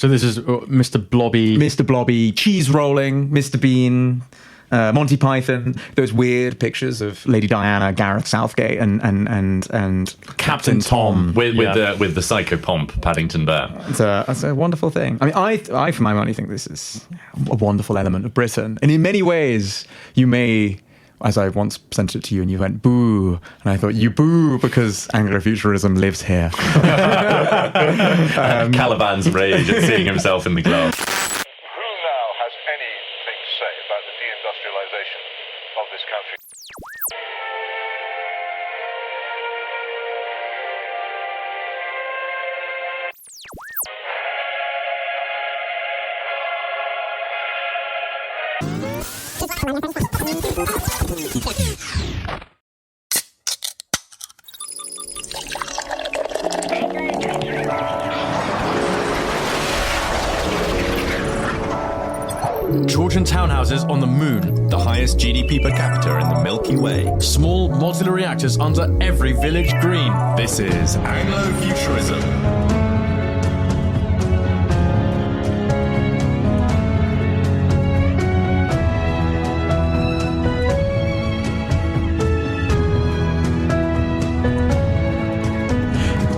So this is Mr. Blobby. Mr. Blobby, cheese rolling, Mr. Bean, Monty Python, those weird pictures of Lady Diana, Gareth Southgate, and Captain Tom with the psychopomp Paddington Bear. It's a wonderful thing. I mean, I for my money think this is a wonderful element of Britain, and in many ways, you may. As I once presented it to you and you went, boo. And I thought, you boo because Anglofuturism lives here. Caliban's rage at seeing himself in the glass. Who now has anything to say about the deindustrialization of this country? Georgian townhouses on the moon, the highest GDP per capita in the Milky Way. Small modular reactors under every village green. This is Anglofuturism.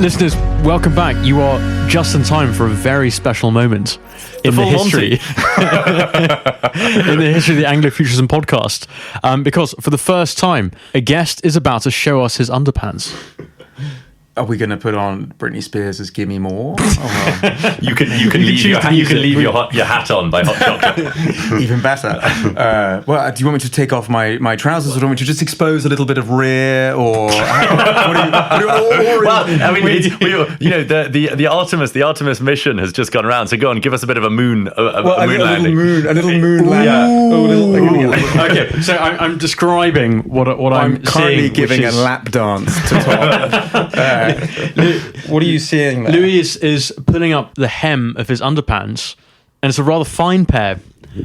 Listeners, welcome back. You are just in time for a very special moment in the history in the history of the Anglofuturism podcast, because for the first time, a guest is about to show us his underpants. Are we going to put on Britney Spears' "Gimme More"? You can leave your hat on by Hot Chocolate. Even better. Well, do you want me to take off my trousers, or do you want me to just expose a little bit of rear, or well, I mean, the Artemis mission has just gone around. So go on, give us a bit of a moon landing. A little moon landing. Okay, so I'm describing what I'm currently seeing, giving a lap dance to Tom. What are you seeing there? Louis is pulling up the hem of his underpants, and it's a rather fine pair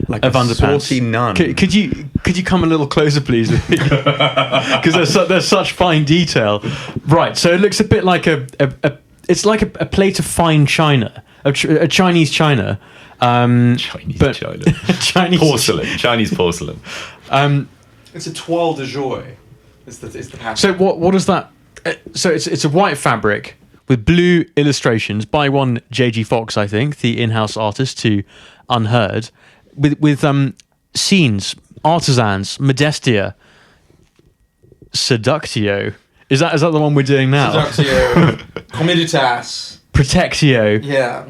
of underpants. Saucy nun. Could you come a little closer, please? Because there's such fine detail. Right, so it looks a bit like it's like a plate of fine china, a Chinese china. Chinese porcelain. It's a toile de joie. It's the pattern. So what is that? So it's a white fabric with blue illustrations by one J.G. Fox, I think, the in-house artist to Unheard, with scenes, artisans, Modestia, Seductio. Is that the one we're doing now? Seductio, Commiditas, Protectio. Yeah.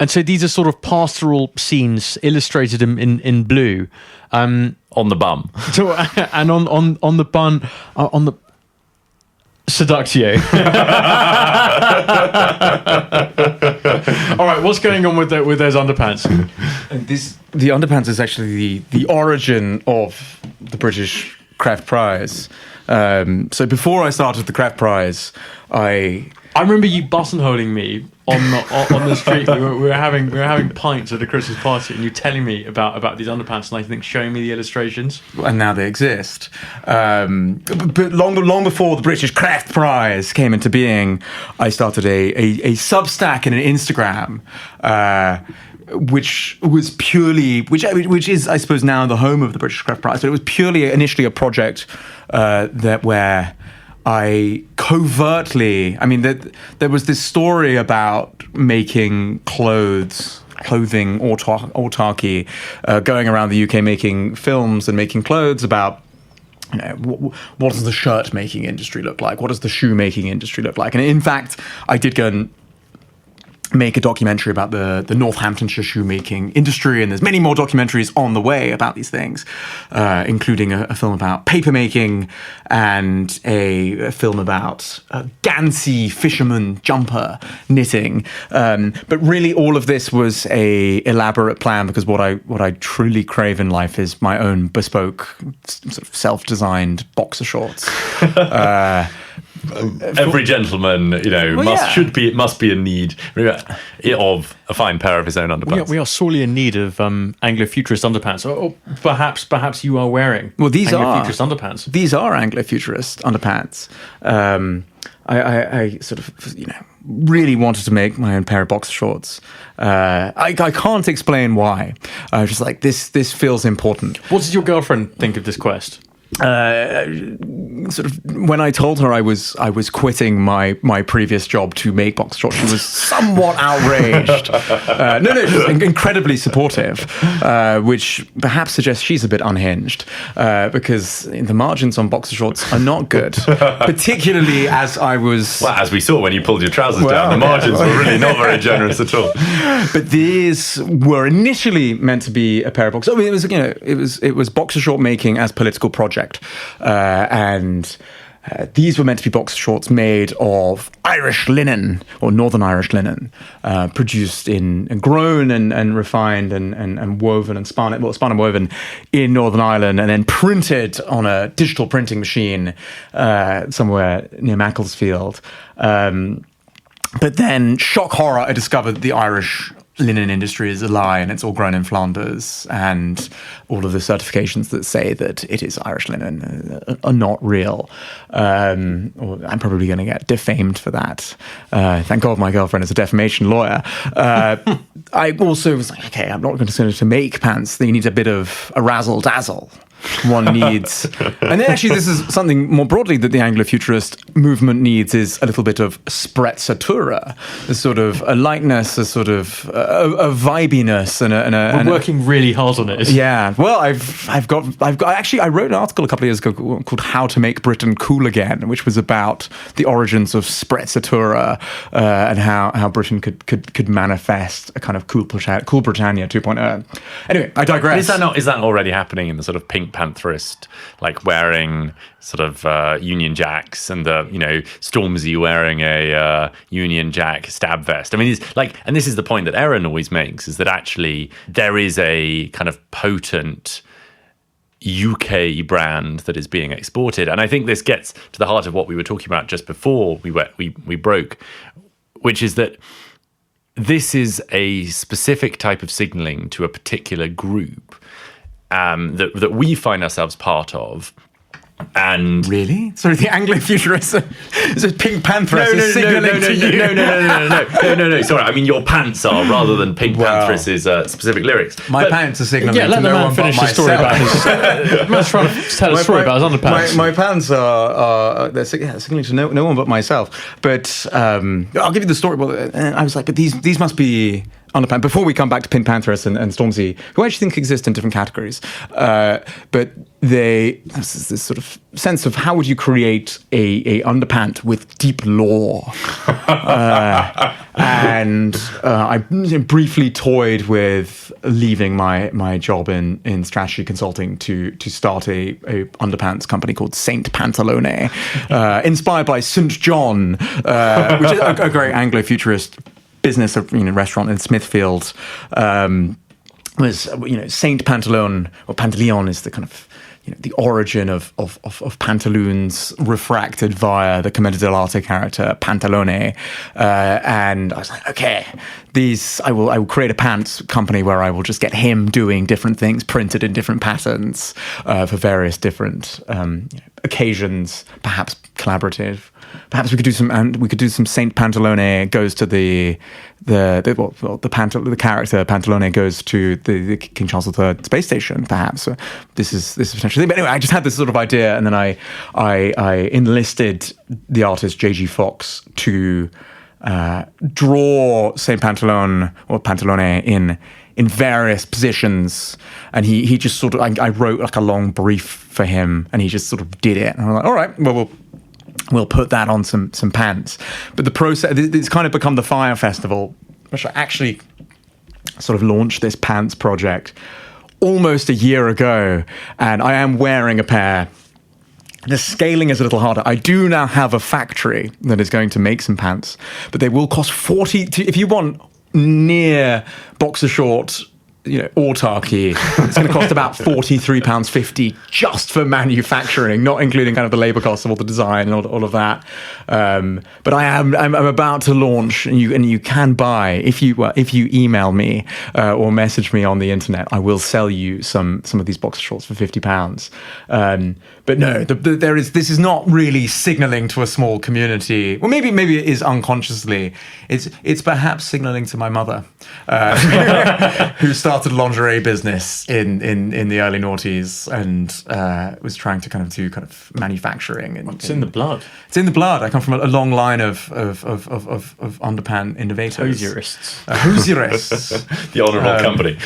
And so these are sort of pastoral scenes illustrated in blue. On the bum. So, and on the bun, on the Seductio. All right, what's going on with those underpants? And the underpants is actually the origin of the British Cræft Prize. So before I started the Cræft Prize, I remember you buttonholing me on the street. We were having pints at a Christmas party, and you telling me about these underpants, and I think showing me the illustrations. And now they exist. But long before the British Cræft Prize came into being, I started a Substack and an Instagram, which is, I suppose, now the home of the British Cræft Prize. But it was purely initially a project where I covertly, there was this story about making clothing autarky, going around the UK making films and making clothes about, what does the shirt making industry look like? What does the shoe making industry look like? And in fact, I did go and make a documentary about the Northamptonshire shoemaking industry, and there's many more documentaries on the way about these things, including a film about papermaking and a film about Gansey fisherman jumper knitting. But really, all of this was a elaborate plan, because what I truly crave in life is my own bespoke, sort of self-designed boxer shorts. Every gentleman, must be in need of a fine pair of his own underpants. We are sorely in need of Anglofuturist underpants, or perhaps you are wearing. Well, these Anglofuturist underpants. These are Anglofuturist underpants. I sort of, really wanted to make my own pair of boxer shorts. I can't explain why. I was just like, this feels important. What did your girlfriend think of this quest? Sort of when I told her I was quitting my previous job to make boxer shorts, she was somewhat outraged. No, she was incredibly supportive, which perhaps suggests she's a bit unhinged, because the margins on boxer shorts are not good, particularly as I was. Well, as we saw when you pulled your trousers down, the margins were really not very generous at all. But these were initially meant to be a pair of boxers. I mean, it was boxer short making as political project. And these were meant to be boxer shorts made of Irish linen, or Northern Irish linen, produced grown and refined and woven and spun and woven in Northern Ireland, and then printed on a digital printing machine somewhere near Macclesfield. But then, shock horror, I discovered the Irish linen industry is a lie, and it's all grown in Flanders, and all of the certifications that say that it is Irish linen are not real. I'm probably going to get defamed for that. Thank God my girlfriend is a defamation lawyer. I also was like, okay, I'm not going to make pants. You need a bit of a razzle-dazzle. One needs, and then actually this is something more broadly that the Anglofuturist movement needs, is a little bit of sprezzatura, a sort of a lightness, a sort of a vibiness, and we're working really hard on it. Yeah, well, I've got actually, I wrote an article a couple of years ago called "How to Make Britain Cool Again," which was about the origins of sprezzatura and how Britain could manifest a kind of cool Britannia 2.0. Anyway, I digress. Is that already happening in the sort of Pink Pantherist, like wearing sort of Union Jacks, and Stormzy wearing a Union Jack stab vest? I mean, it's like, and this is the point that Erin always makes, is that actually there is a kind of potent UK brand that is being exported, and I think this gets to the heart of what we were talking about just before we broke, which is that this is a specific type of signalling to a particular group that we find ourselves part of. And really? Sorry, the Anglofuturists is a Pink Pantherist signaling to you. No. Sorry, I mean your pants are, rather than Pink Pantherist's specific lyrics. My pants are signaling. Yeah, let the man finish the story about his. Man's trying to tell a story about his underpants. My pants are they're signaling to no one but myself. But I'll give you the story. Well, I was like, but these must be underpants. Before we come back to Pink Pantherist and Stormzy, who I actually think exist in different categories, but there's this sort of sense of how would you create a underpant with deep lore, and I briefly toyed with leaving my job in strategy consulting to start a underpants company called Saint Pantalone, inspired by St. John, which is a great Anglo-futurist business, restaurant in Smithfield. Was Saint Pantalone, or Pantaleon is the kind of the origin of pantaloons refracted via the Commedia dell'arte character Pantalone, and I was like, okay, I will create a pants company where I will just get him doing different things printed in different patterns for various different occasions, perhaps collaborative. Perhaps we could do some Saint Pantalone goes to the character Pantalone goes to the King Charles III space station. Perhaps this is potentially. But anyway, I just had this sort of idea, and then I enlisted the artist J.G. Fox to draw Saint Pantalone or Pantalone in various positions, and he just sort of I wrote like a long brief for him, and he just sort of did it. And I'm like, all right, well, we'll put that on some pants. But the process, it's kind of become the Fire Festival, which I actually sort of launched this pants project almost a year ago, and I am wearing a pair. The scaling is a little harder. I do now have a factory that is going to make some pants, but they will cost 40. If you want near boxer short autarky. It's going to cost about £43.50 just for manufacturing, not including kind of the labour costs of all the design and all of that. But I'm about to launch, and you can buy if you email me or message me on the internet. I will sell you some of these boxer shorts for £50. But no, this is not really signalling to a small community. Well, maybe it is unconsciously. It's perhaps signalling to my mother, who started a lingerie business in the early noughties and was trying to do manufacturing. It's in the blood. It's in the blood. I come from a long line of underpant innovators. Hosierists. Hosierists. The honourable company.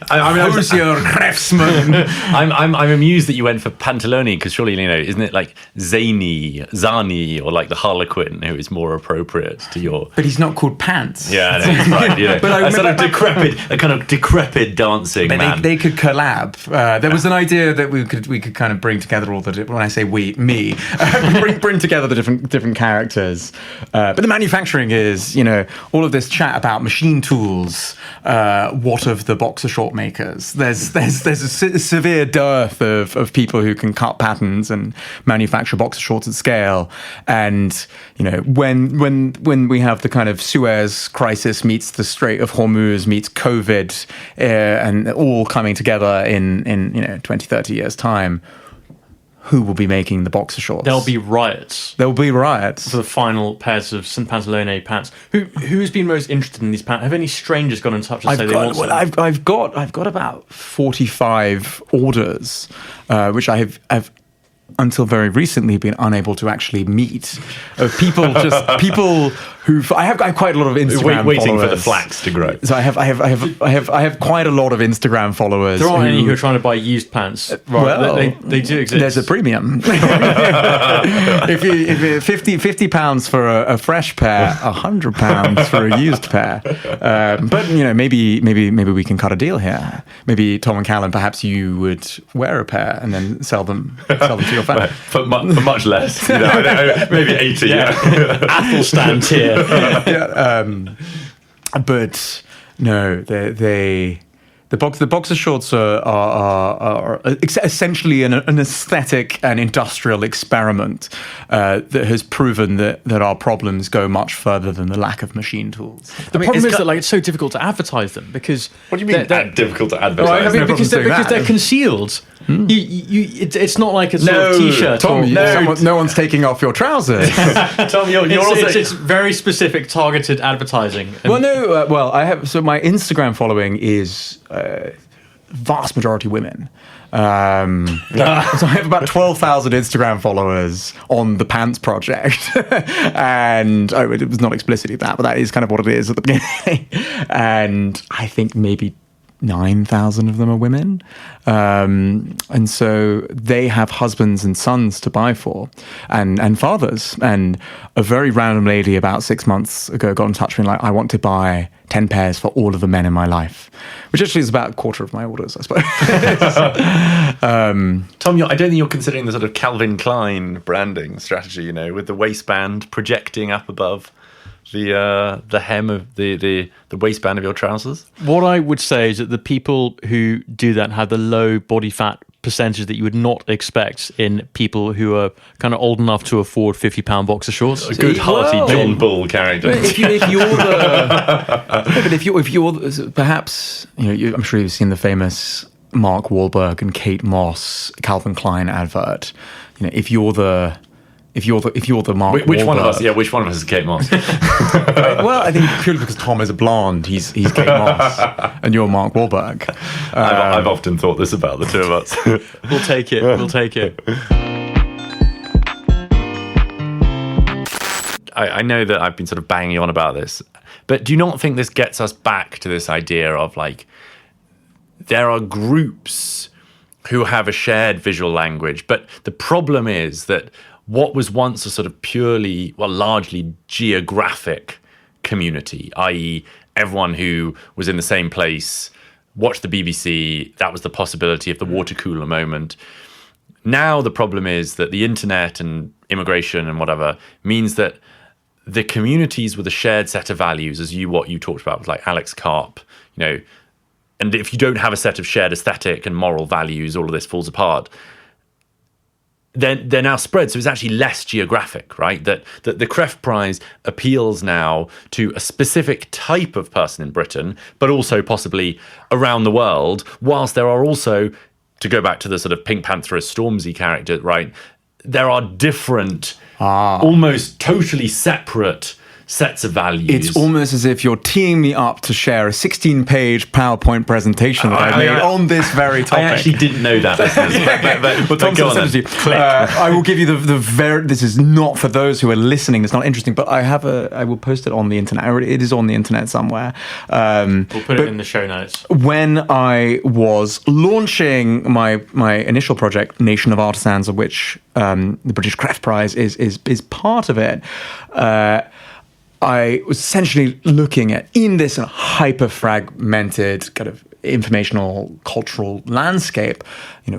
Hosier craftsmen. I'm amused that you went for Pantaloni, because surely, isn't it like Zani, or like the Harlequin, who is more appropriate to your... But he's not called Pants. Yeah, no, he's right. A kind of decrepit dancing man. They could collab. There was an idea that we could kind of bring together all the... When I say me, bring together the different characters. But the manufacturing is, all of this chat about machine tools. What of the boxer short makers? There's a severe dearth of people who can cut patterns and manufacture boxer shorts at scale. And when we have the kind of Suez crisis meets the Strait of Hormuz meets COVID, and all coming together in 20, 30 years time, who will be making the boxer shorts? There'll be riots. There will be riots for the final pairs of St. Pantalone pants. Who's been most interested in these pants? Have any strangers gone in touch and say they want some? I've got about 45 orders, which I have until very recently been unable to actually meet. People I have quite a lot of Instagram waiting followers. For the flax to grow. So I have quite a lot of Instagram followers. There aren't any who are trying to buy used pants. Right, well, they do exist. There's a premium. if you £50 for a fresh pair, £100 for a used pair. But maybe we can cut a deal here. Maybe Tom and Calum, perhaps you would wear a pair and then sell them to your family for much less. Maybe 80. Yeah. Athelstan tier. But no, the boxer shorts are essentially an aesthetic and industrial experiment that has proven that our problems go much further than the lack of machine tools. The problem is that it's so difficult to advertise them because... What do you mean difficult to advertise? Because they're concealed. It's not like a sort of t-shirt. Tom, no one's taking off your trousers. Tom, it's very specific, targeted advertising. I have. So my Instagram following is vast majority women. So I have about 12,000 Instagram followers on the Pants Project, and it was not explicitly that, but that is kind of what it is at the beginning. And I think maybe 9,000 of them are women. And so they have husbands and sons to buy for and fathers. And a very random lady about 6 months ago got in touch with me I want to buy 10 pairs for all of the men in my life, which actually is about a quarter of my orders, I suppose. Tom, I don't think you're considering the sort of Calvin Klein branding strategy, with the waistband projecting up above the hem of the waistband of your trousers. What I would say is that the people who do that have the low body fat percentage that you would not expect in people who are kind of old enough to afford £50 boxer shorts. A good hearty John Bull character. If you're perhaps I'm sure you've seen the famous Mark Wahlberg and Kate Moss Calvin Klein advert. If you're the Mark which Wahlberg. one of us? Yeah, which one of us is Kate Moss? Well, I think purely because Tom is a blonde, he's Kate Moss, and you're Mark Wahlberg. I've often thought this about the two of us. We'll take it. I know that I've been sort of banging on about this, but do you not think this gets us back to this idea of there are groups who have a shared visual language, but the problem is that what was once a sort of largely geographic community, i.e. everyone who was in the same place, watched the BBC, that was the possibility of the water cooler moment. Now the problem is that the internet and immigration and whatever means that the communities with a shared set of values, what you talked about, like Alex Karp, and if you don't have a set of shared aesthetic and moral values, all of this falls apart. Then they're now spread, so it's actually less geographic, right? That the Cræft Prize appeals now to a specific type of person in Britain, but also possibly around the world, whilst there are also, to go back to the sort of Pink Pantherist Stormzy character, right? There are different, almost totally separate sets of values. It's almost as if you're teeing me up to share a 16-page PowerPoint presentation that I made on this very topic. I actually didn't know that. But Tom go on then. I will give you the very. This is not for those who are listening. It's not interesting, but I will post it on the internet. It is on the internet somewhere. We'll put it in the show notes. When I was launching my initial project, Nation of Artisans, of which the British Cræft Prize is part of it. I was essentially looking at, in this hyper-fragmented kind of informational cultural landscape,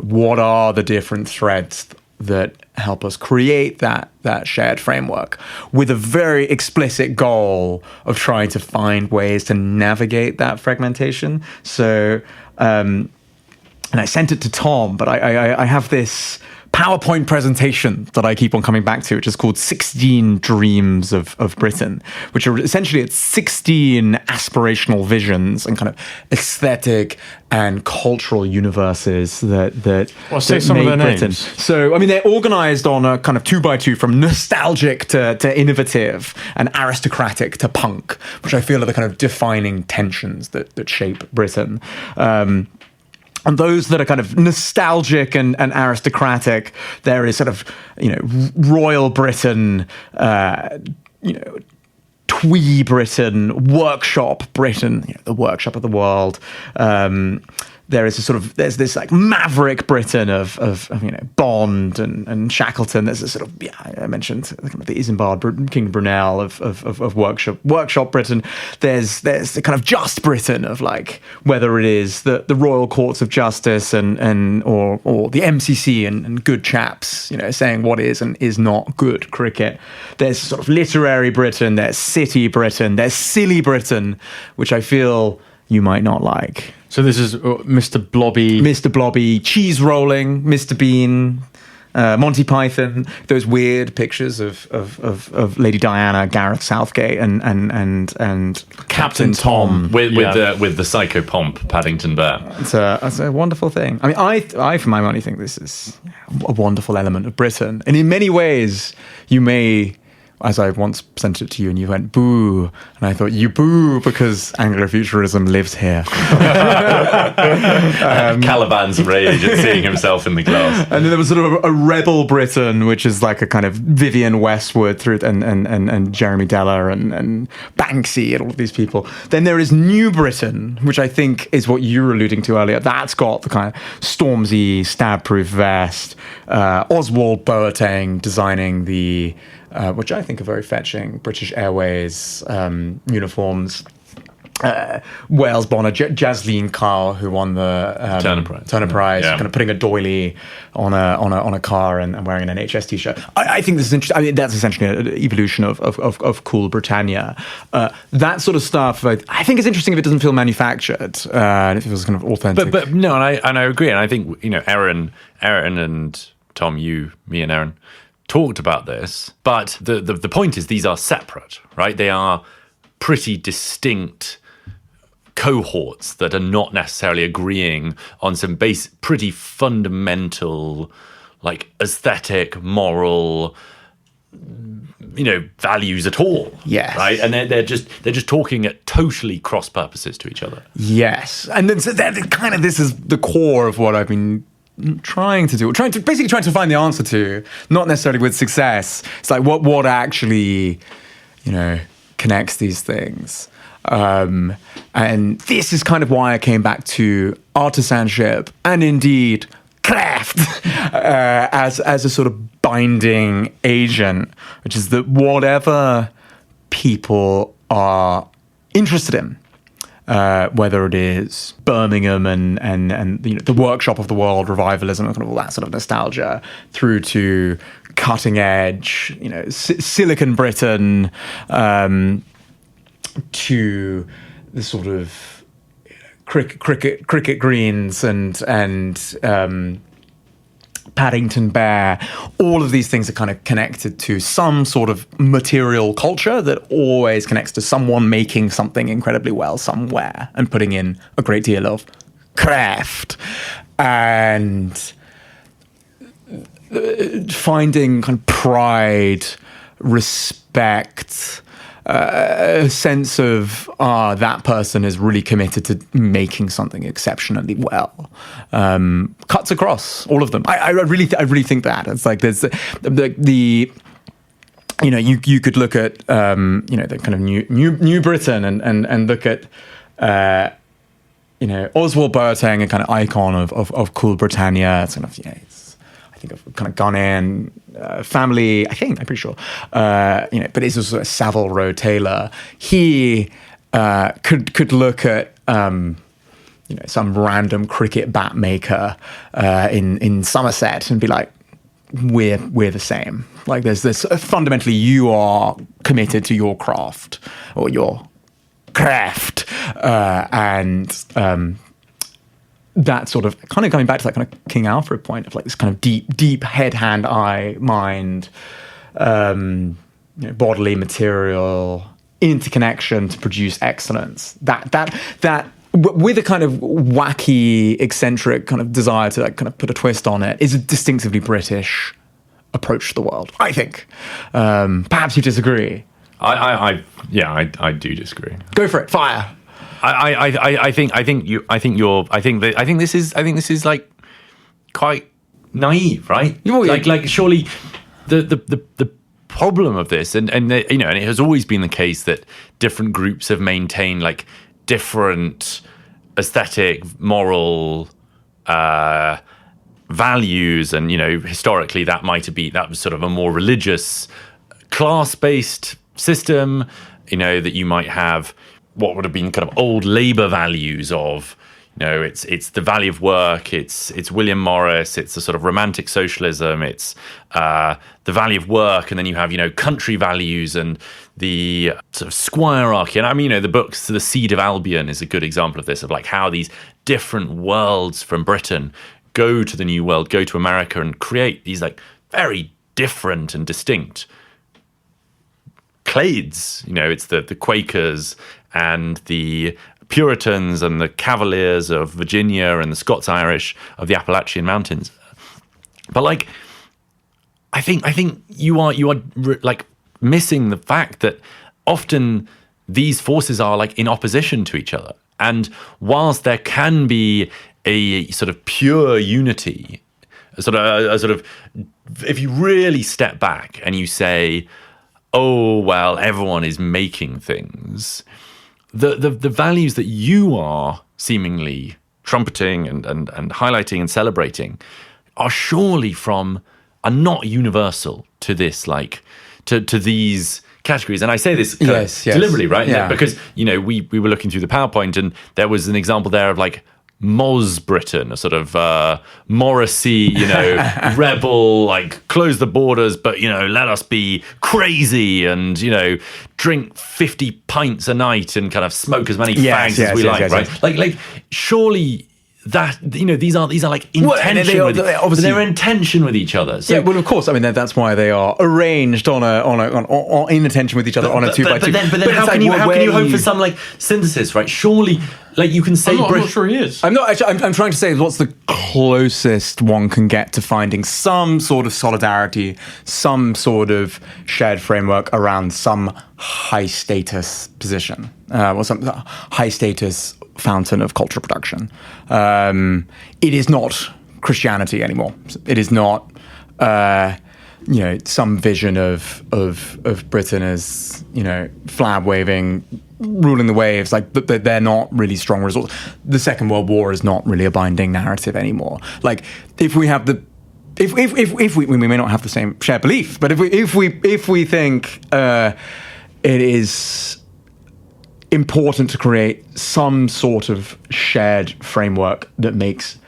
what are the different threads that help us create that shared framework, with a very explicit goal of trying to find ways to navigate that fragmentation. So, and I sent it to Tom, but I have this PowerPoint presentation that I keep on coming back to, which is called 16 Dreams of Britain, which are essentially it's 16 aspirational visions and kind of aesthetic and cultural universes that say some of their Britain. names. So, I mean, they're organized on a kind of 2x2 from nostalgic to innovative and aristocratic to punk, which I feel are the kind of defining tensions that shape Britain. And those that are kind of nostalgic and aristocratic, there is sort of, Royal Britain, twee Britain, workshop Britain, the workshop of the world. There's this like maverick Britain of Bond and Shackleton. There's a sort of, I mentioned the Isambard, King Brunel of workshop Britain. There's the kind of just Britain of like, whether it is the Royal Courts of Justice or the MCC and good chaps, saying what is and is not good cricket. There's sort of literary Britain. There's city Britain. There's silly Britain, which I feel you might not like. So this is Mr. Blobby, cheese rolling, Mr. Bean, Monty Python, those weird pictures of Lady Diana, Gareth Southgate, and Captain Tom with the psychopomp Paddington Bear. It's a wonderful thing. I mean, I for my money think this is a wonderful element of Britain, and in many ways, you may. As I once sent it to you and you went, boo. And I thought, you boo because Anglofuturism lives here. Caliban's rage at seeing himself in the glass. And then there was sort of a rebel Britain, which is like a kind of Vivienne Westwood through and Jeremy Deller and Banksy and all of these people. Then there is New Britain, which I think is what you were alluding to earlier. That's got the kind of Stormzy stab-proof vest, Oswald Boateng designing the... which I think are very fetching, British Airways uniforms. Wales Bonner, Jasleen Carr, who won the Turner Prize, kind of putting a doily on a car and wearing an NHS t-shirt. I think this is interesting. I mean, that's essentially an evolution of cool Britannia. That sort of stuff, I think, is interesting if it doesn't feel manufactured. And if it feels kind of authentic. But no, and I agree. And I think Aaron and Tom, me and Aaron talked about this, but the point is these are separate, right? They are pretty distinct cohorts that are not necessarily agreeing on some pretty fundamental, like aesthetic, moral, values at all. Yes. Right? And they're just talking at totally cross purposes to each other. Yes. And then so this is the core of what I've been trying to find the answer to, not necessarily with success. It's like what actually, connects these things. And this is kind of why I came back to artisanship and indeed craft as a sort of binding agent, which is that whatever people are interested in, whether it is Birmingham and the workshop of the world, revivalism, and kind of all that sort of nostalgia, through to cutting edge, Silicon Britain, to the sort of cricket greens and Paddington Bear, all of these things are kind of connected to some sort of material culture that always connects to someone making something incredibly well somewhere and putting in a great deal of craft and finding kind of pride, respect, a sense of that person is really committed to making something exceptionally well. Cuts across all of them. I really think that it's like there's the you know, you could look at you know, the kind of New Britain and look at you know, Oswald Boateng, a kind of icon of cool Britannia. It's kind of, yeah, it's, I think, of kind of Ghanaian family. I'm pretty sure. You know, but it's also a Savile Row tailor. He could look at you know, some random cricket bat maker in Somerset and be like, we're the same. Like, there's this fundamentally, you are committed to your craft or your craft, and that sort of kind of going back to that kind of King Alfred point of like this kind of deep head, hand, eye, mind, you know, bodily, material interconnection to produce excellence. That with a kind of wacky, eccentric kind of desire to like kind of put a twist on it is a distinctively British approach to the world, I think. Perhaps you disagree. I do disagree. Go for it. Fire. I think this is like quite naive, right? Like surely the problem of this, and you know, and it has always been the case that different groups have maintained like different aesthetic, moral values, and you know, historically that was sort of a more religious, class-based system. You know, that you might have what would have been kind of old Labour values of, you know, it's the value of work, it's William Morris, it's the sort of romantic socialism, it's the value of work, and then you have, you know, country values and the sort of squirearchy. And I mean, you know, the books, The Seed of Albion is a good example of this, of like how these different worlds from Britain go to the New World, go to America, and create these like very different and distinct clades. You know, it's the Quakers and the Puritans and the Cavaliers of Virginia and the Scots-Irish of the Appalachian Mountains. But like, I think you are like missing the fact that often these forces are like in opposition to each other. And whilst there can be a sort of pure unity, a sort of, if you really step back and you say, oh, well, everyone is making things, the values that you are seemingly trumpeting and highlighting and celebrating are not universal to this, like to these categories. And I say this deliberately, right? Yeah. Because, you know, we were looking through the PowerPoint and there was an example there of like Moz Britain, a sort of Morrissey, you know, rebel, like close the borders, but, you know, let us be crazy and, you know, drink 50 pints a night and kind of smoke as many fags as we like, right? Yes. Like surely that, you know, these are like they're in tension with each other. So, yeah, well, of course. I mean, that's why they are arranged in attention with each other on a 2x2. But then how can you hope for some like synthesis, right? Surely, like you can say, I'm not sure he is. I'm trying to say what's the closest one can get to finding some sort of solidarity, some sort of shared framework around some high status position, or some high status fountain of cultural production. It is not Christianity anymore. It is not, you know, some vision of Britain as, you know, flag waving, ruling the waves. Like they're not really strong results. The Second World War is not really a binding narrative anymore. Like if we have if we may not have the same shared belief, but if we think it is important to create some sort of shared framework that makes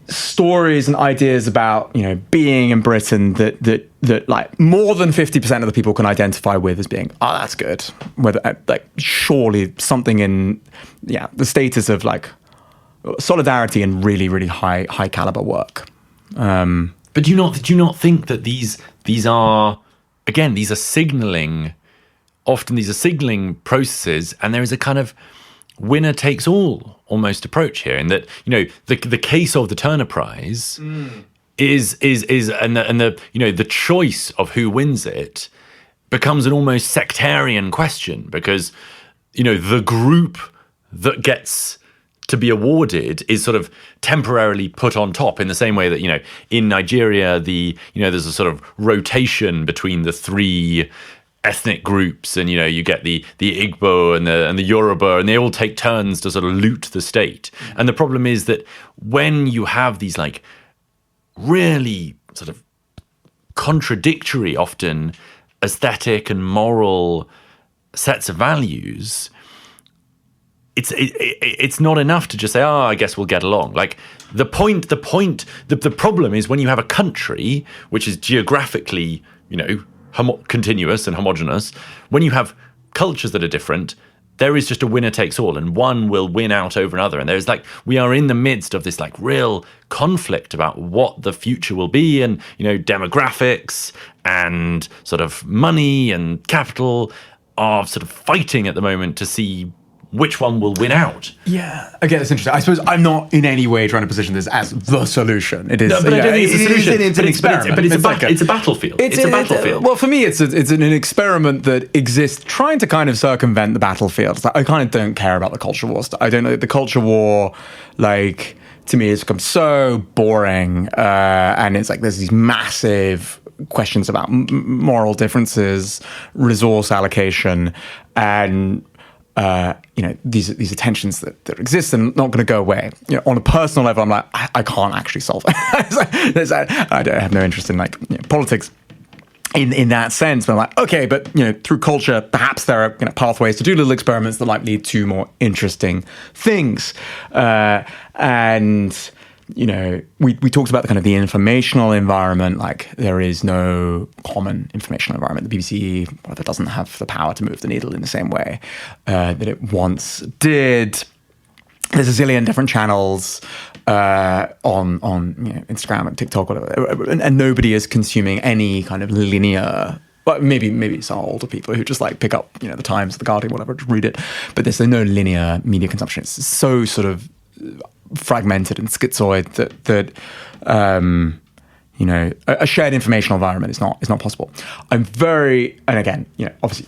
stories and ideas about, you know, being in Britain that like more than 50% of the people can identify with as being, oh, that's good. Whether like surely something in the status of like solidarity and really, really high caliber work. But do you not think that these are signaling? Often these are signaling processes, and there is a kind of winner takes all almost approach here, in that, you know, the case of the Turner Prize is the choice of who wins it becomes an almost sectarian question, because, you know, the group that gets to be awarded is sort of temporarily put on top, in the same way that, you know, in Nigeria there's a sort of rotation between the three ethnic groups, and, you know, you get the Igbo and the Yoruba, and they all take turns to sort of loot the state. And the problem is that when you have these like really sort of contradictory, often aesthetic and moral sets of values, it's not enough to just say, oh, I guess we'll get along. Like the problem is when you have a country which is geographically, you know, continuous and homogenous, when you have cultures that are different, there is just a winner takes all, and one will win out over another. And there's like, we are in the midst of this like real conflict about what the future will be, and, you know, demographics and sort of money and capital are sort of fighting at the moment to see which one will win out. Yeah. Again, it's interesting. I suppose I'm not in any way trying to position this as the solution. It is. No, but I don't think it's a solution. It's an experiment. But it's a battlefield. It's a battlefield. Well, for me, it's an experiment that exists trying to kind of circumvent the battlefield. Like, I kind of don't care about the culture war stuff. I don't know. The culture war, like, to me, has become so boring. And it's like there's these massive questions about moral differences, resource allocation, and you know, these tensions that exist and not going to go away. You know, on a personal level, I'm like, I can't actually solve it. I have no interest in, like, you know, politics in that sense. But I'm like, okay, but, you know, through culture, perhaps there are, you know, pathways to do little experiments that might lead to more interesting things. And, you know, we talked about the kind of the informational environment. Like, there is no common informational environment. The BBC doesn't have the power to move the needle in the same way that it once did. There's a zillion different channels on you know, Instagram and TikTok, whatever, and nobody is consuming any kind of linear. But maybe some older people who just like pick up, you know, the Times, the Guardian, whatever, to read it. But there's no linear media consumption. It's so sort of fragmented and schizoid that you know, a shared informational environment is not possible. And again, you know, obviously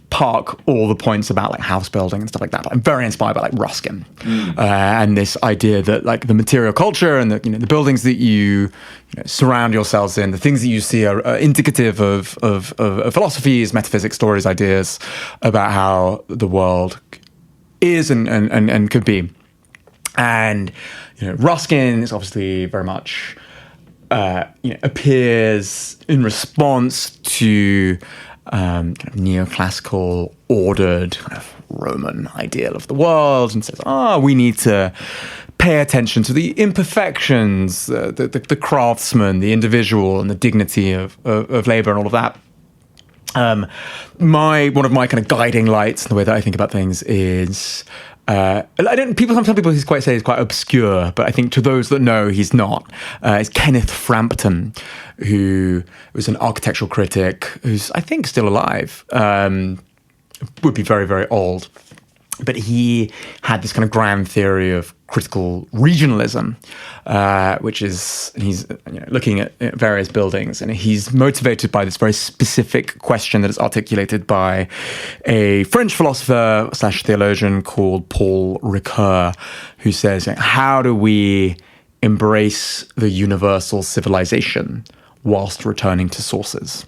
park all the points about like house building and stuff like that, but I'm very inspired by like Ruskin and this idea that like the material culture and the, you know, the buildings that you know, surround yourselves in, the things that you see are indicative of philosophies, metaphysics, stories, ideas about how the world is and could be. And, you know, Ruskin is obviously very much you know, appears in response to kind of neoclassical ordered kind of Roman ideal of the world, and says, we need to pay attention to the imperfections, the craftsman, the individual, and the dignity of labor and all of that. One of my kind of guiding lights in the way that I think about things is some people he's quite obscure, but I think to those that know, he's not. Is Kenneth Frampton, who was an architectural critic who's, I think, still alive. Would be very, very old. But he had this kind of grand theory of critical regionalism, which is, he's, you know, looking at various buildings, and he's motivated by this very specific question that is articulated by a French philosopher / theologian called Paul Ricoeur, who says, how do we embrace the universal civilization whilst returning to sources?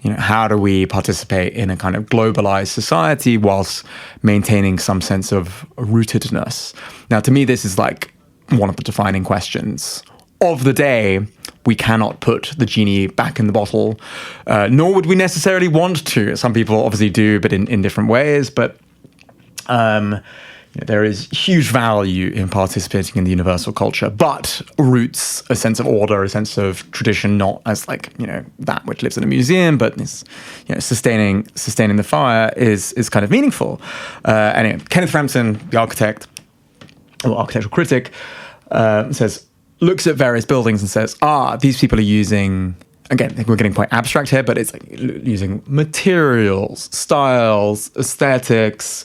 You know, how do we participate in a kind of globalized society whilst maintaining some sense of rootedness? Now, to me, this is like one of the defining questions of the day. We cannot put the genie back in the bottle, nor would we necessarily want to. Some people obviously do, but in different ways. But, there is huge value in participating in the universal culture, but roots a sense of order, a sense of tradition, not as like, that which lives in a museum, but is, sustaining the fire is kind of meaningful. Anyway, Kenneth Frampton, the architect or architectural critic, looks at various buildings and says, these people are using, again, I think we're getting quite abstract here, but it's like using materials, styles, aesthetics,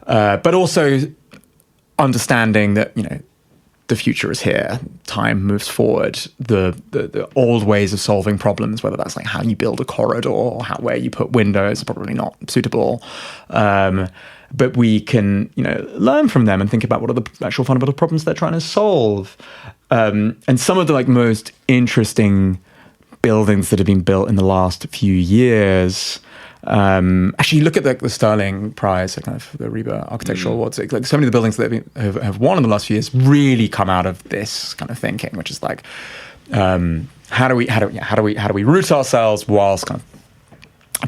but also understanding that, the future is here, time moves forward, the old ways of solving problems, whether that's like how you build a corridor or where you put windows, are probably not suitable. But we can, learn from them and think about what are the actual fundamental problems they're trying to solve. And some of the like most interesting buildings that have been built in the last few years. Actually, look at the Sterling Prize, kind of the Reba Architectural Awards. Like so many of the buildings that have won in the last few years really come out of this kind of thinking, which is like, how do we root ourselves whilst kind of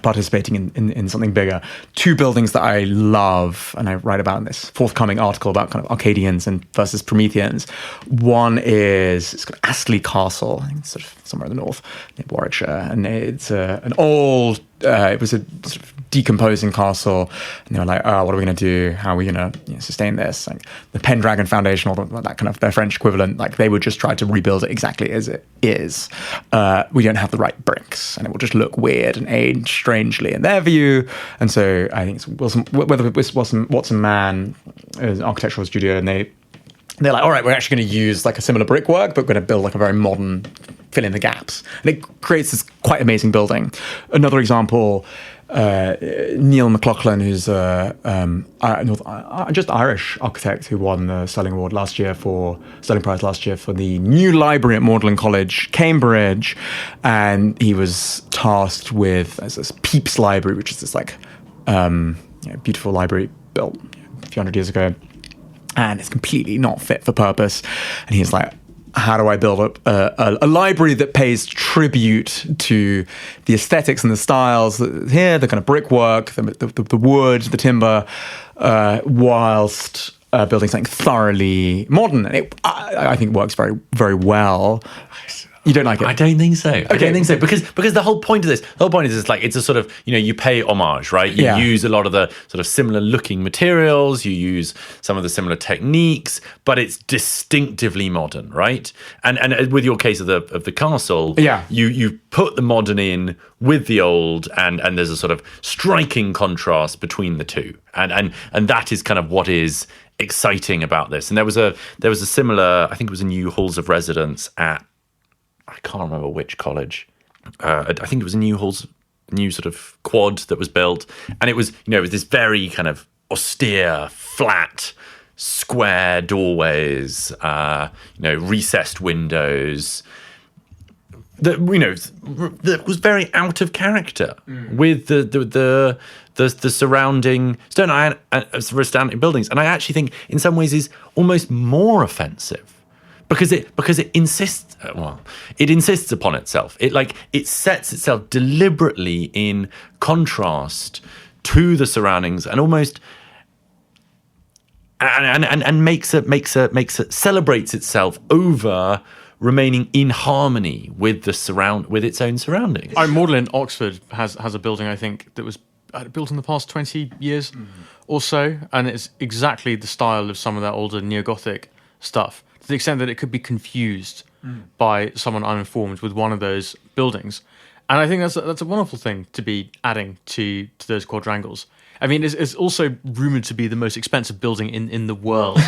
participating in something bigger. Two buildings that I love, and I write about in this forthcoming article about kind of Arcadians versus Prometheans. One is it's called Astley Castle, I think it's sort of somewhere in the north, near Warwickshire, and it's an old. It was a sort of decomposing castle, and they were like, "Oh, what are we going to do? How are we going to sustain this?" Like the Pendragon Foundation, or that kind of their French equivalent, like they would just try to rebuild it exactly as it is. We don't have the right bricks, and it will just look weird and age strangely in their view. And so I think it's Watson Mann, an architectural studio, and they're like, all right, we're actually going to use like a similar brickwork, but we're going to build like a very modern, fill in the gaps. And it creates this quite amazing building. Another example, Neil McLaughlin, who's just Irish architect who won the Sterling Prize last year for the new library at Magdalen College, Cambridge. And he was tasked with this Pepys Library, which is this like beautiful library built a few hundred years ago. And it's completely not fit for purpose. And he's like, how do I build up a library that pays tribute to the aesthetics and the styles here, the kind of brickwork, the wood, the timber, whilst building something thoroughly modern? And I think works very, very well. You don't like it? I don't think so. Okay. I don't think so because the whole point of this, like it's a sort of, you pay homage, right? You use a lot of the sort of similar looking materials, you use some of the similar techniques, but it's distinctively modern, right? And with your case of the castle, you put the modern in with the old, and there's a sort of striking contrast between the two, and that is kind of what is exciting about this. And there was a similar, I think it was a new halls of residence at, I can't remember which college. I think it was a new sort of quad that was built, and it was this very kind of austere, flat, square doorways, recessed windows. That that was very out of character with the surrounding surrounding buildings, and I actually think in some ways is almost more offensive. Because it insists upon itself. It sets itself deliberately in contrast to the surroundings, and almost and makes it celebrates itself over remaining in harmony with with its own surroundings. Magdalen in Oxford has a building, I think, that was built in the past 20 years or so, and it's exactly the style of some of that older neo-Gothic stuff, to the extent that it could be confused by someone uninformed with one of those buildings. And I think that's a wonderful thing to be adding to those quadrangles. I mean, it's also rumoured to be the most expensive building in the world,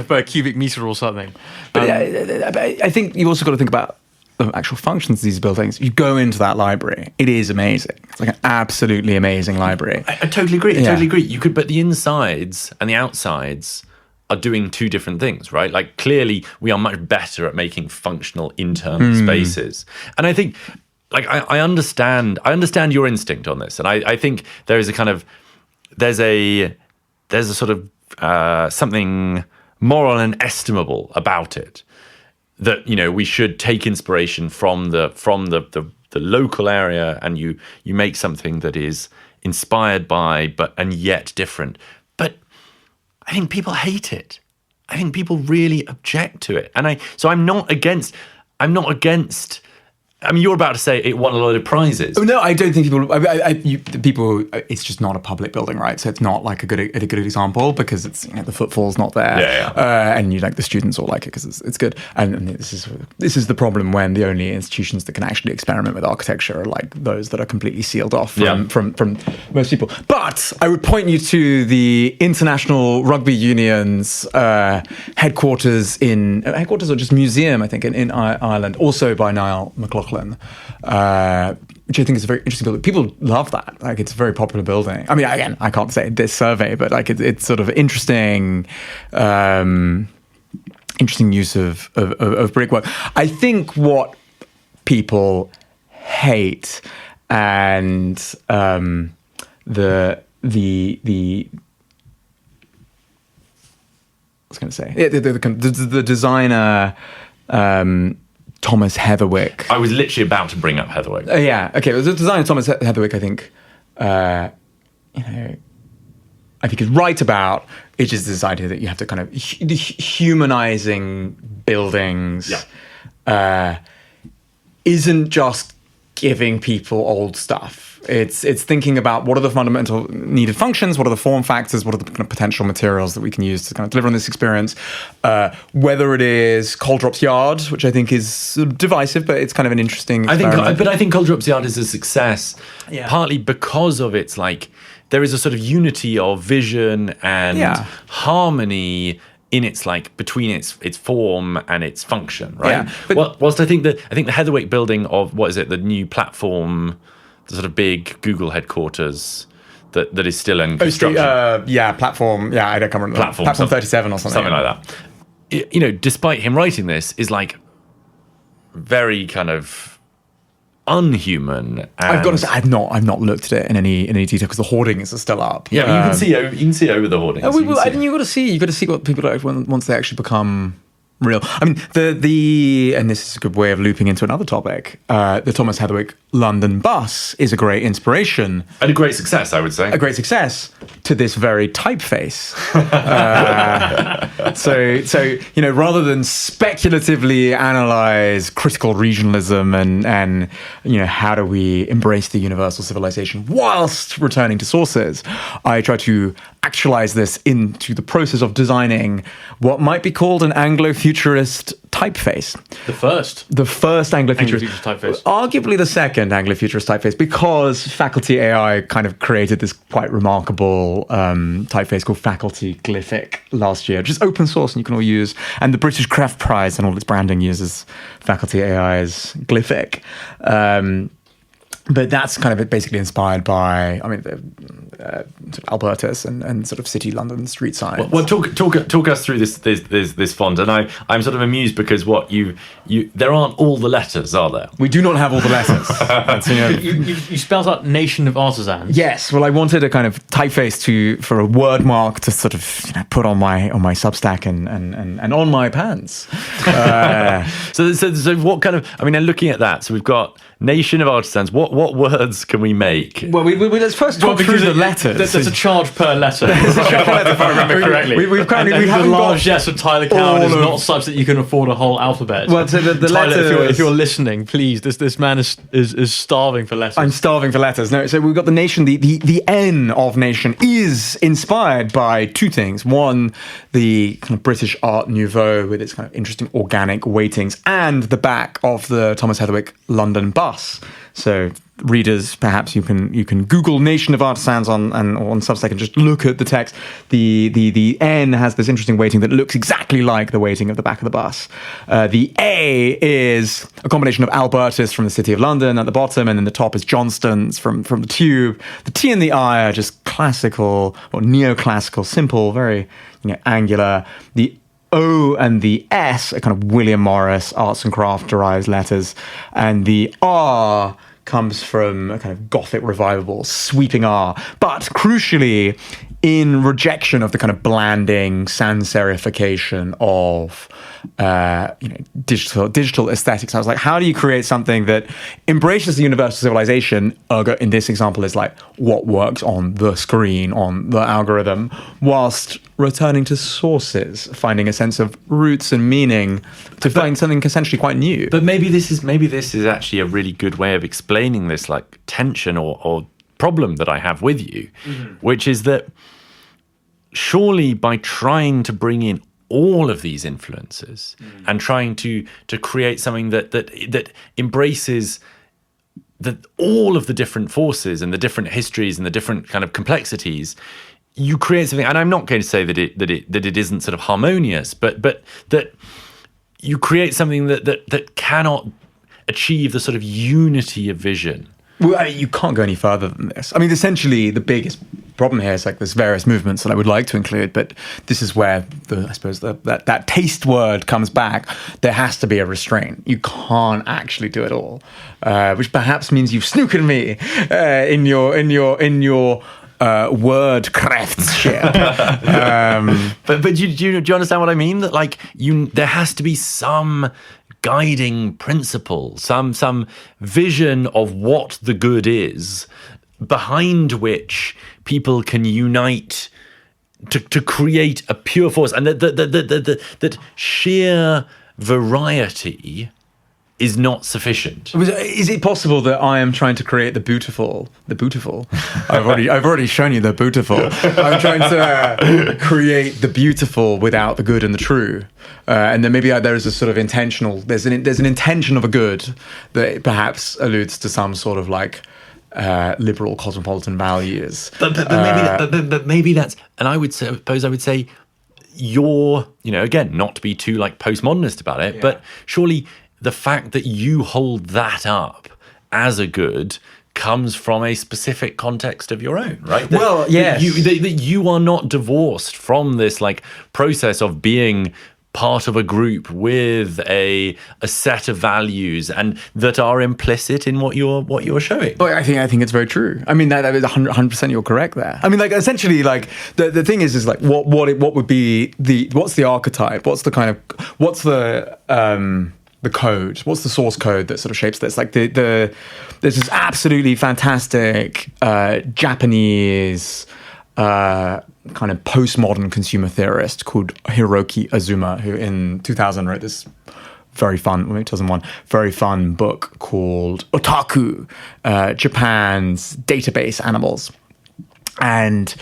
per cubic metre or something. But I think you've also got to think about the actual functions of these buildings. You go into that library, it is amazing. It's like an absolutely amazing library. I totally agree. Totally agree. But the insides and the outsides are doing two different things, right? Like clearly we are much better at making functional internal spaces. And I think I understand your instinct on this. And I think there is there's a sort of something moral and estimable about it, that we should take inspiration from the local area, and you make something that is inspired by, and yet different. But I think people hate it. I think people really object to it. And I'm not against. I mean, you're about to say it won a lot of prizes. Oh, no, I don't think people. It's just not a public building, right? So it's not like a good example because it's the footfall's not there. Yeah. And the students all like it because it's good. And this is the problem when the only institutions that can actually experiment with architecture are like those that are completely sealed off from most people. But I would point you to the International Rugby Union's headquarters or just museum, I think, in Ireland, also by Niall McLaughlin. Which I think is a very interesting building. People love that. Like, it's a very popular building. I mean, again, I can't say this survey, but like it's sort of interesting use of brickwork. I think what people hate and the designer. Thomas Heatherwick. I was literally about to bring up Heatherwick. Yeah, okay. Well, the designer Thomas Heatherwick, I think, I think is right about. It's just this idea that you have to kind of humanizing buildings isn't just giving people old stuff. It's thinking about what are the fundamental needed functions, what are the form factors, what are the kind of potential materials that we can use to kind of deliver on this experience. Whether it is Coldrop's Yard, which I think is sort of divisive, but it's kind of an interesting experiment. I think Coldrop's Yard is a success, partly because of its like there is a sort of unity of vision and harmony in its like between its form and its function, right? Yeah, whilst I think the Heatherwick building of the new platform, the sort of big Google headquarters that is still in construction. Platform. Yeah, I don't remember. Platform 37 or something like that. Despite him writing this, is like very kind of unhuman. And I've got to say, I've not looked at it in any detail because the hoardings are still up. Yeah, you can see over the hoardings. You got to see what people are once they actually become real. I mean, and this is a good way of looping into another topic. The Thomas Heatherwick London bus is a great inspiration and a great success, I would say. A great success to this very typeface. So rather than speculatively analyze critical regionalism and how do we embrace the universal civilization whilst returning to sources, I try to actualize this into the process of designing what might be called an Anglofuturist typeface. The first Anglofuturist typeface. Arguably the second Anglofuturist typeface, because Faculty AI kind of created this quite remarkable typeface called Faculty Glyphic last year, which is open source and you can all use. And the British Cræft Prize and all its branding uses Faculty AI's Glyphic. But that's kind of basically inspired by, sort of Albertus and sort of city London street signs. Well, talk us through this font, and I'm sort of amused because there aren't all the letters, are there? We do not have all the letters. You spelled out Nation of Artisans. Yes. Well, I wanted a kind of typeface for a word mark to sort of put on my Substack and on my pants. So what kind of? I mean, looking at that, so we've got Nation of Artisans. What words can we make? Well, let's first talk through the letters. There's a charge per letter. There's a charge per letter, if I remember correctly. We haven't the largesse of Tyler Cowan is not such that you can afford a whole alphabet. Well, so the Tyler, letters, if you're listening, please, this man is starving for letters. I'm starving for letters. No, so we've got the nation. The N of nation is inspired by two things. One, the kind of British Art Nouveau with its kind of interesting organic weightings, and the back of the Thomas Heatherwick London bus. So readers, perhaps you can Google Nation of Artisans on Substack and just look at the text. The N has this interesting weighting that looks exactly like the weighting of the back of the bus. The A is a combination of Albertus from the City of London at the bottom, and then the top is Johnston's from the Tube. The T and the I are just classical or neoclassical, simple, very angular. The O and the S are kind of William Morris arts and craft derived letters, and the R comes from a kind of Gothic revival, sweeping R. But crucially, in rejection of the kind of blanding sans-serification of digital aesthetics. I was like, how do you create something that embraces the universal civilization, ergo in this example is like what works on the screen, on the algorithm, whilst returning to sources, finding a sense of roots and meaning to find something essentially quite new. But maybe this is actually a really good way of explaining this like tension or problem that I have with you, which is that surely by trying to bring in all of these influences and trying to create something that embraces all of the different forces and the different histories and the different kind of complexities, you create something. And I'm not going to say that it isn't sort of harmonious, but that you create something that cannot achieve the sort of unity of vision. Well, I mean, you can't go any further than this. I mean, essentially, the biggest problem here is like there's various movements that I would like to include, but this is where I suppose that taste word comes back. There has to be a restraint. You can't actually do it all, which perhaps means you've snookered me in your word craftsmanship. But do you understand what I mean? That like there has to be some guiding principle, some vision of what the good is, behind which people can unite to create a pure force, and that sheer variety is not sufficient. Is it possible that I am trying to create the beautiful? I've already shown you the beautiful. I'm trying to create the beautiful without the good and the true, and then maybe there is a sort of intentional. There's an intention of a good that perhaps alludes to some sort of like liberal cosmopolitan values. But maybe that's. And I would say you're, again, not to be too like postmodernist about it, but surely the fact that you hold that up as a good comes from a specific context of your own, right? Well, yes. That you are not divorced from this like process of being part of a group with a set of values and that are implicit in what you're showing. Well, I think it's very true. I mean, that is 100% you're correct there. I mean, like essentially, like the thing is like what would be what's the archetype? What's the code? What's the source code that sort of shapes this? Like there's this absolutely fantastic Japanese kind of postmodern consumer theorist called Hiroki Azuma, who in 2000 wrote this very fun book called Otaku, Japan's database animals. And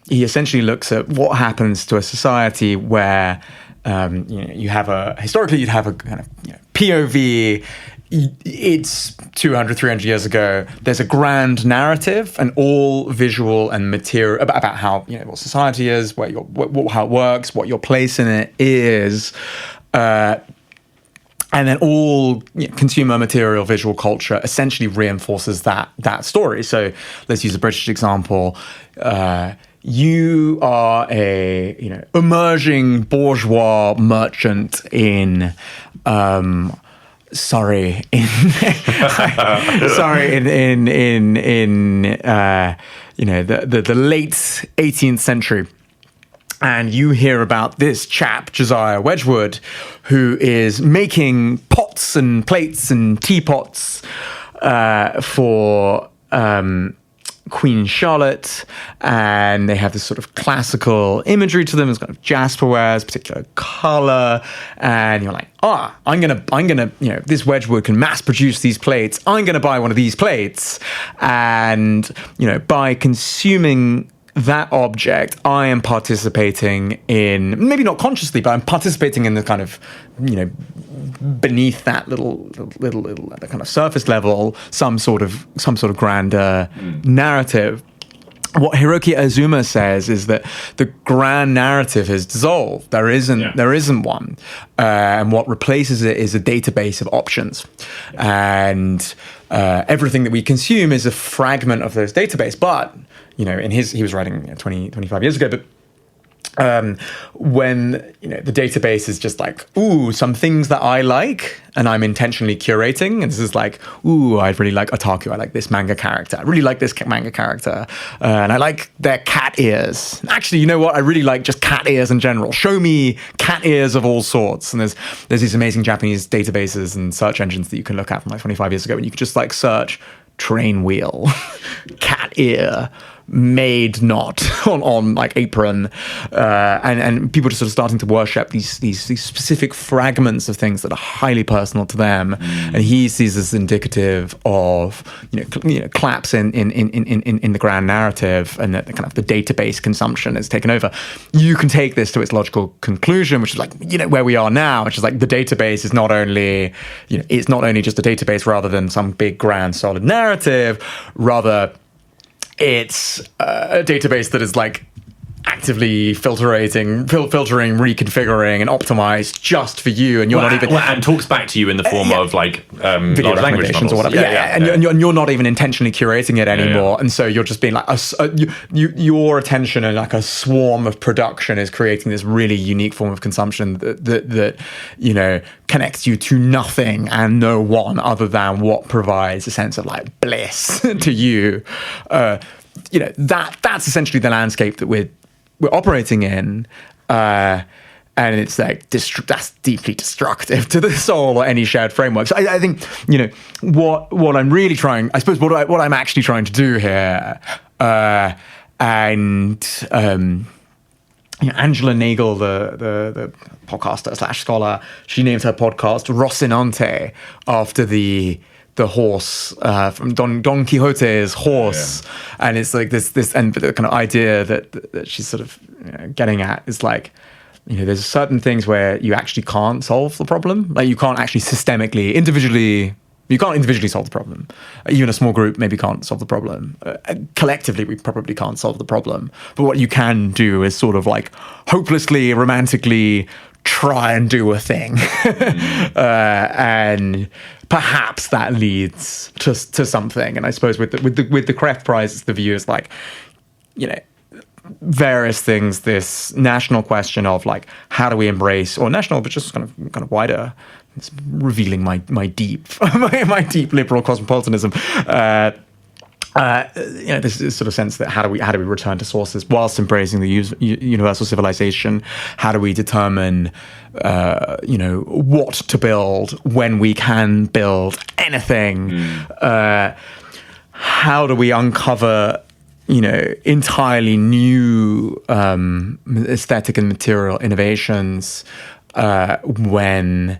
he essentially looks at what happens to a society where you'd have a kind of POV. It's 200, 300 years ago. There's a grand narrative and all visual and material about how what society is, how it works, what your place in it is, and then all consumer material, visual culture essentially reinforces that story. So let's use a British example. You are a emerging bourgeois merchant in Surrey in the late 18th century, and you hear about this chap Josiah Wedgwood who is making pots and plates and teapots for Queen Charlotte, and they have this sort of classical imagery to them. It's kind of jasperware, this particular color, and you're like, I'm gonna, this Wedgwood can mass produce these plates. I'm gonna buy one of these plates, and by consuming that object, I am participating in, maybe not consciously, but I'm participating in the kind of, beneath that little at the kind of surface level, some sort of grander narrative. What Hiroki Azuma says is that the grand narrative is dissolved. There isn't one, and what replaces it is a database of options, and everything that we consume is a fragment of those database. But he was writing 25 years ago, but when the database is just like, ooh, some things that I like and I'm intentionally curating, and this is like, ooh, I really like otaku, I like this manga character, I really like this manga character, and I like their cat ears. Actually, you know what, I really like just cat ears in general. Show me cat ears of all sorts. And there's these amazing Japanese databases and search engines that you can look at from like 25 years ago, and you could just like search train wheel, cat ear, maid knot on like apron, and people just sort of starting to worship these specific fragments of things that are highly personal to them, and he sees this indicative of collapse in the grand narrative, and that kind of the database consumption is taken over. You can take this to its logical conclusion, which is like where we are now, which is like the database is not only it's not only just a database rather than some big grand solid narrative, rather it's a database that is like actively filtering, reconfiguring, and optimized just for you, and you're not even and talks back to you in the form of like video large language models or whatever. And you're not even intentionally curating it anymore, and so you're just being like your attention and like a swarm of production is creating this really unique form of consumption that connects you to nothing and no one other than what provides a sense of like bliss to you. That's essentially the landscape that we're operating in, and it's like that's deeply destructive to the soul or any shared framework. So I think what I'm really trying, I suppose, what I'm actually trying to do here, and Angela Nagel, the podcaster / scholar, she named her podcast Rocinante after the horse from Don Quixote's horse, and it's like this and the kind of idea that she's sort of getting at is like, there's certain things where you actually can't solve the problem, like you can't actually systemically, individually solve the problem. Even a small group maybe can't solve the problem. Collectively, we probably can't solve the problem. But what you can do is sort of like hopelessly, romantically try and do a thing, and perhaps that leads to something. And I suppose with the Cræft Prize, the view is like, various things. This national question of like, how do we embrace, or national, but just kind of wider. It's revealing my deep my deep liberal cosmopolitanism. This sort of sense that how do we return to sources whilst embracing the universal civilization? How do we determine what to build when we can build anything? How do we uncover entirely new aesthetic and material innovations when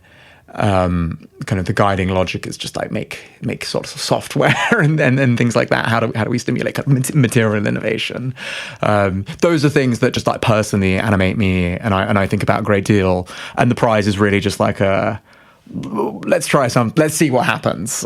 kind of the guiding logic is just like make sort of software and things like that. How do we stimulate kind of material innovation? Those are things that just like personally animate me, and I think about a great deal. And the prize is really just like let's see what happens.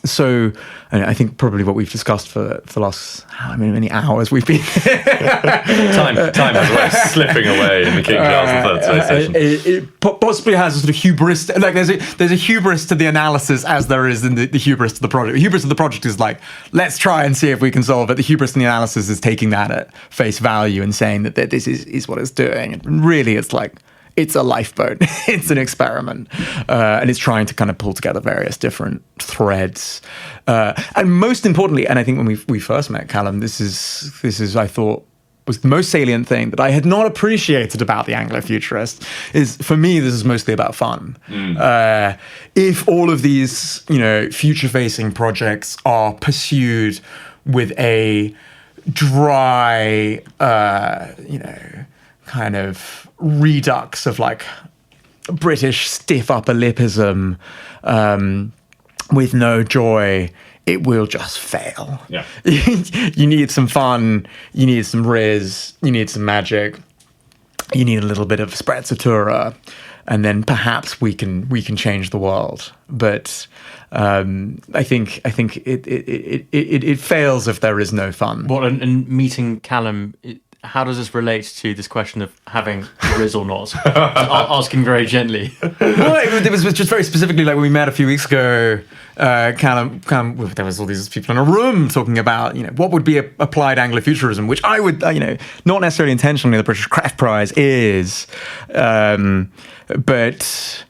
So I think probably what we've discussed for the last how many hours we've been time is slipping away in the King Charles III station. It possibly has a sort of hubris, like there's a hubris to the analysis as there is in the hubris to the project. The hubris of the project is like, let's try and see if we can solve it. The hubris in the analysis is taking that at face value and saying that this is what it's doing. And really it's like, it's a lifeboat. It's an experiment, and it's trying to kind of pull together various different threads. And most importantly, and I think when we first met, Calum, this is I thought was the most salient thing that I had not appreciated about the Anglofuturist is, for me, this is mostly about fun. If all of these future-facing projects are pursued with a dry, kind of redux of like British stiff upper lipism with no joy, it will just fail. Yeah. You need some fun, you need some riz, you need some magic, you need a little bit of sprezzatura, and then perhaps we can change the world. But I think it fails if there is no fun. Well, and meeting Calum, how does this relate to this question of having Riz or not? Asking very gently. Well, it was just very specifically like when we met a few weeks ago. Calum, there was all these people in a room talking about, what would be applied Anglofuturism, which I would, not necessarily intentionally, the British Cræft Prize is, but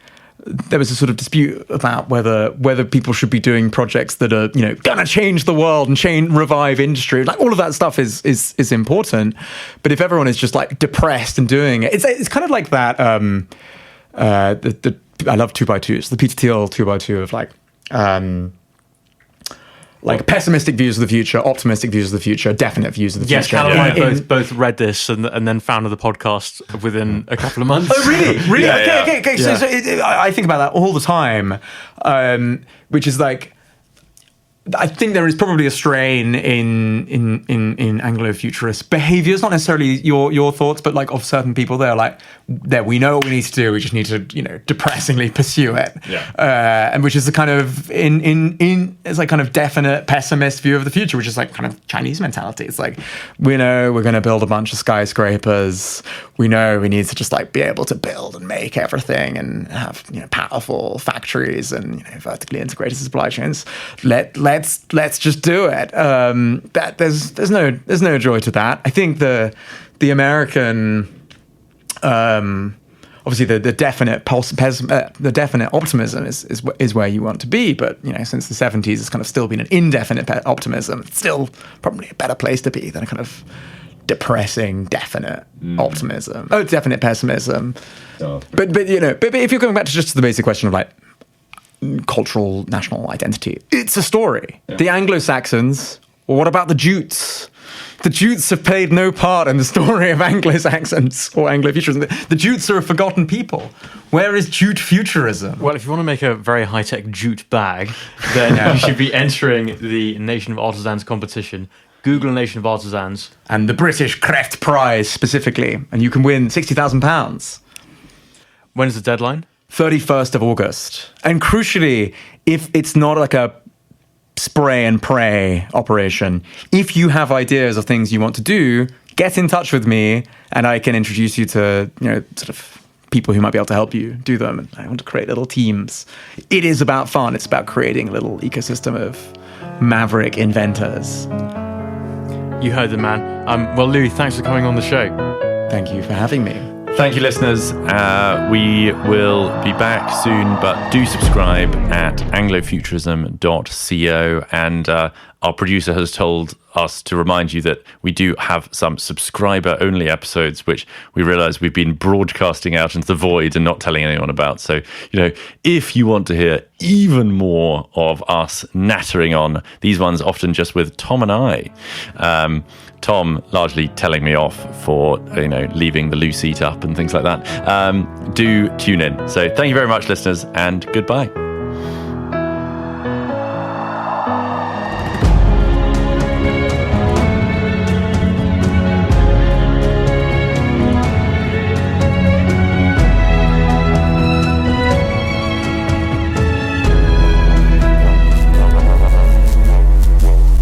there was a sort of dispute about whether people should be doing projects that are, gonna change the world and revive industry. Like all of that stuff is important, but if everyone is just like depressed and doing it, it's kind of like that. I love 2x2s, the Peter Thiel 2x2 of like pessimistic views of the future, optimistic views of the future, definite views of the yes, future. Calum and I both read this and then founded the podcast within a couple of months. Oh, really? Really? Yeah, Okay. So I think about that all the time, which is like, I think there is probably a strain in Anglofuturist behaviors, not necessarily your thoughts, but like of certain people. They're like, we know what we need to do. We just need to, depressingly pursue it. Yeah. And which is the kind of it's like kind of definite pessimist view of the future, which is like kind of Chinese mentality. It's like, we know we're going to build a bunch of skyscrapers. We know we need to just like be able to build and make everything and have powerful factories and vertically integrated supply chains. Let's just do it. That there's no joy to that. I think the American, obviously the definite optimism is where you want to be. But since the 70s, it's kind of still been an indefinite optimism. It's still probably a better place to be than a kind of depressing definite optimism. Oh, definite pessimism. Oh. But if you're going back to just the basic question of like cultural national identity, it's a story. Yeah. The Anglo-Saxons, or what about the Jutes? The Jutes have played no part in the story of Anglo-Saxons or Anglofuturism. The Jutes are a forgotten people. Where is Jute futurism? Well, if you want to make a very high-tech jute bag, then you should be entering the Nation of Artisans competition. Google Nation of Artisans. And the British Cræft Prize specifically. And you can win £60,000. When's the deadline? 31st of August. And crucially, if it's not like a spray and pray operation, if you have ideas of things you want to do, get in touch with me and I can introduce you to, sort of people who might be able to help you do them. And I want to create little teams. It is about fun. It's about creating a little ecosystem of maverick inventors. You heard the man. Well, Louis, thanks for coming on the show. Thank you for having me. Thank you, listeners. We will be back soon, but do subscribe at anglofuturism.co. And our producer has told us to remind you that we do have some subscriber-only episodes, which we realize we've been broadcasting out into the void and not telling anyone about. So, if you want to hear even more of us nattering on, these ones often just with Tom and I, Tom largely telling me off for, leaving the loo seat up and things like that, do tune in. So thank you very much, listeners, and goodbye.